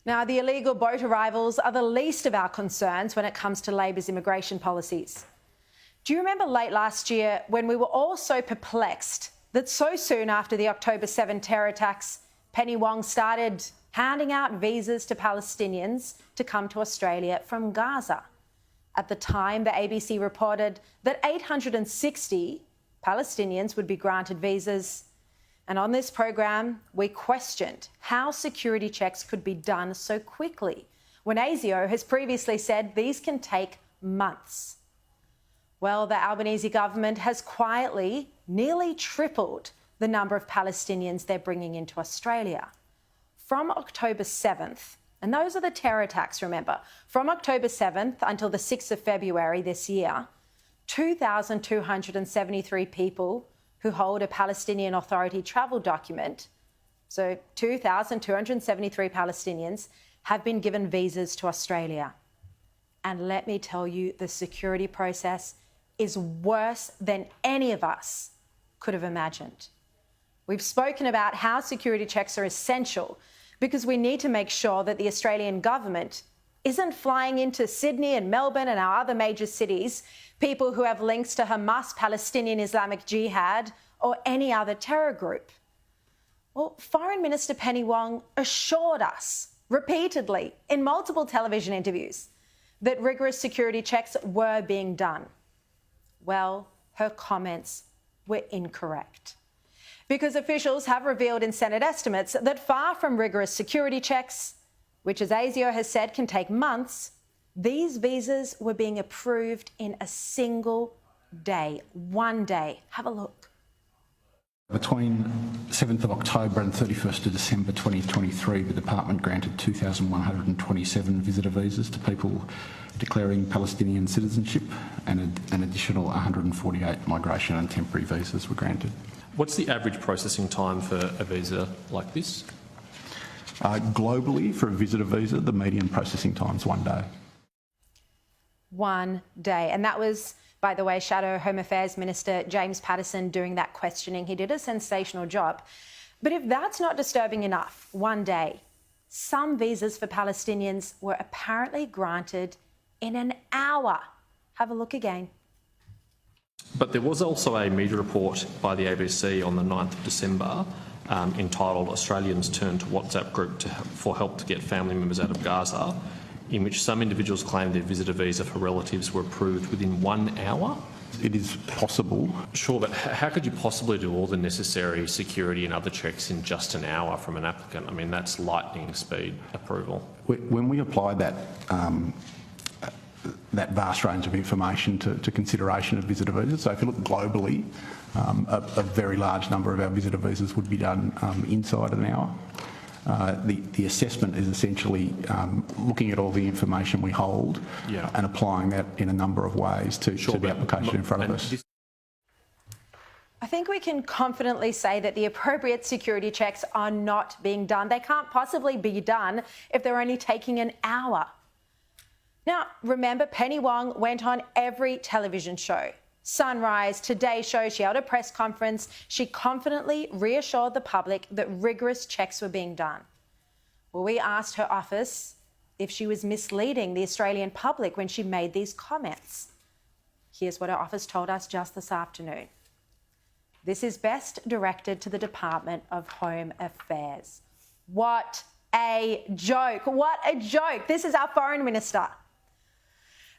Now, the illegal boat arrivals are the least of our concerns when it comes to Labor's immigration policies. Do you remember late last year when we were all so perplexed that so soon after the October 7 terror attacks, Penny Wong started handing out visas to Palestinians to come to Australia from Gaza? At the time, the ABC reported that 860 Palestinians would be granted visas. And on this program, we questioned how security checks could be done so quickly when ASIO has previously said these can take months. Well, the Albanese government has quietly nearly tripled the number of Palestinians they're bringing into Australia. From October 7th, and those are the terror attacks, remember, from October 7th until the 6th of February this year, 2,273 people who hold a Palestinian Authority travel document, so 2,273 Palestinians, have been given visas to Australia. And let me tell you, the security process is worse than any of us could have imagined. We've spoken about how security checks are essential because we need to make sure that the Australian government isn't flying into Sydney and Melbourne and our other major cities people who have links to Hamas, Palestinian Islamic Jihad, or any other terror group. Well, Foreign Minister Penny Wong assured us repeatedly in multiple television interviews that rigorous security checks were being done. Well, her comments were incorrect, because officials have revealed in Senate estimates that far from rigorous security checks, which, as ASIO has said, can take months, these visas were being approved in a single day, one day. Have a look. Between 7th of October and 31st of December 2023, the Department granted 2,127 visitor visas to people declaring Palestinian citizenship, and an additional 148 migration and temporary visas were granted. What's the average processing time for a visa like this? Globally, for a visitor visa, the median processing time is 1 day. 1 day. And that was, by the way, Shadow Home Affairs Minister James Patterson doing that questioning. He did a sensational job. But if that's not disturbing enough, 1 day, some visas for Palestinians were apparently granted in an hour. Have a look again. But there was also a media report by the ABC on the 9th of December entitled "Australians Turn to WhatsApp Group for Help to Get Family Members Out of Gaza," in which some individuals claimed their visitor visa for relatives were approved within 1 hour. It is possible. Sure, but how could you possibly do all the necessary security and other checks in just an hour from an applicant? I mean, that's lightning speed approval. When we apply that vast range of information to consideration of visitor visas, so if you look globally, a very large number of our visitor visas would be done inside an hour. The assessment is essentially looking at all the information we hold and applying that in a number of ways to the application in front of us. I think we can confidently say that the appropriate security checks are not being done. They can't possibly be done if they're only taking an hour. Now, remember, Penny Wong went on every television show. Sunrise, Today Show, she held a press conference. She confidently reassured the public that rigorous checks were being done. Well, we asked her office if she was misleading the Australian public when she made these comments. Here's what her office told us just this afternoon. This is best directed to the Department of Home Affairs. What a joke. What a joke. This is our Foreign Minister.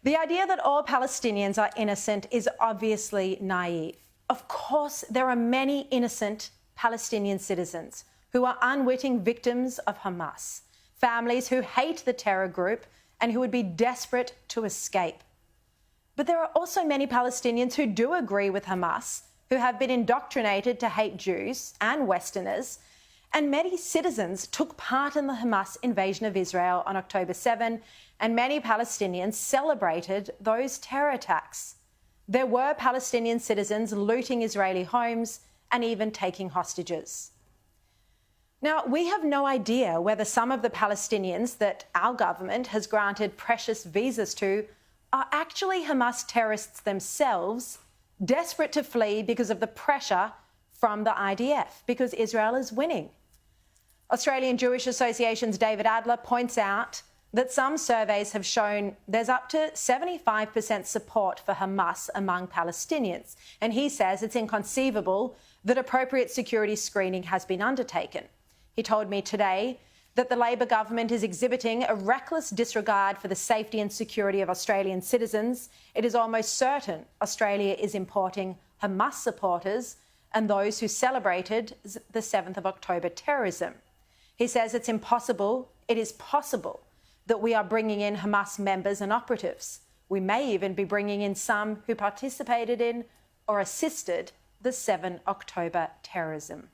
The idea that all Palestinians are innocent is obviously naive. Of course, there are many innocent Palestinian citizens who are unwitting victims of Hamas, families who hate the terror group and who would be desperate to escape. But there are also many Palestinians who do agree with Hamas, who have been indoctrinated to hate Jews and Westerners, and many citizens took part in the Hamas invasion of Israel on October 7, and many Palestinians celebrated those terror attacks. There were Palestinian citizens looting Israeli homes and even taking hostages. Now, we have no idea whether some of the Palestinians that our government has granted precious visas to are actually Hamas terrorists themselves, desperate to flee because of the pressure from the IDF, because Israel is winning. Australian Jewish Association's David Adler points out that some surveys have shown there's up to 75% support for Hamas among Palestinians. And he says it's inconceivable that appropriate security screening has been undertaken. He told me today that the Labor government is exhibiting a reckless disregard for the safety and security of Australian citizens. It is almost certain Australia is importing Hamas supporters and those who celebrated the 7th of October terrorism. He says it is possible that we are bringing in Hamas members and operatives. We may even be bringing in some who participated in or assisted the 7 October terrorism.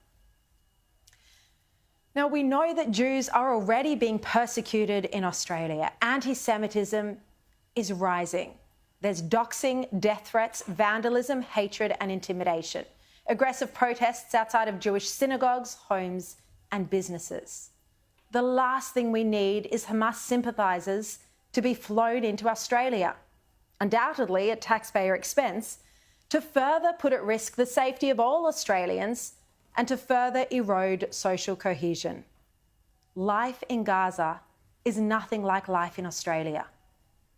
Now, we know that Jews are already being persecuted in Australia. Anti-Semitism is rising. There's doxing, death threats, vandalism, hatred and intimidation. Aggressive protests outside of Jewish synagogues, homes and businesses. The last thing we need is Hamas sympathisers to be flown into Australia, undoubtedly at taxpayer expense, to further put at risk the safety of all Australians and to further erode social cohesion. Life in Gaza is nothing like life in Australia.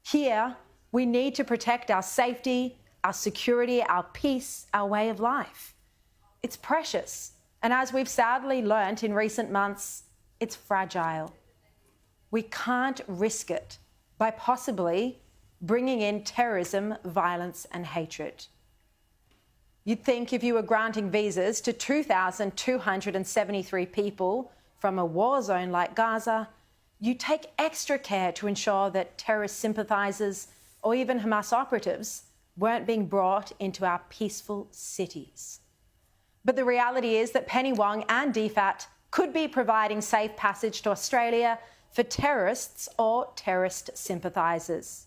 Here, we need to protect our safety, our security, our peace, our way of life. It's precious, and as we've sadly learnt in recent months, it's fragile. We can't risk it by possibly bringing in terrorism, violence and hatred. You'd think if you were granting visas to 2,273 people from a war zone like Gaza, you'd take extra care to ensure that terrorist sympathisers or even Hamas operatives weren't being brought into our peaceful cities. But the reality is that Penny Wong and DFAT could be providing safe passage to Australia for terrorists or terrorist sympathisers.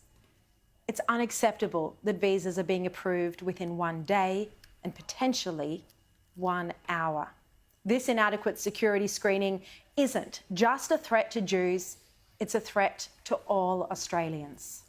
It's unacceptable that visas are being approved within 1 day and potentially 1 hour. This inadequate security screening isn't just a threat to Jews, it's a threat to all Australians.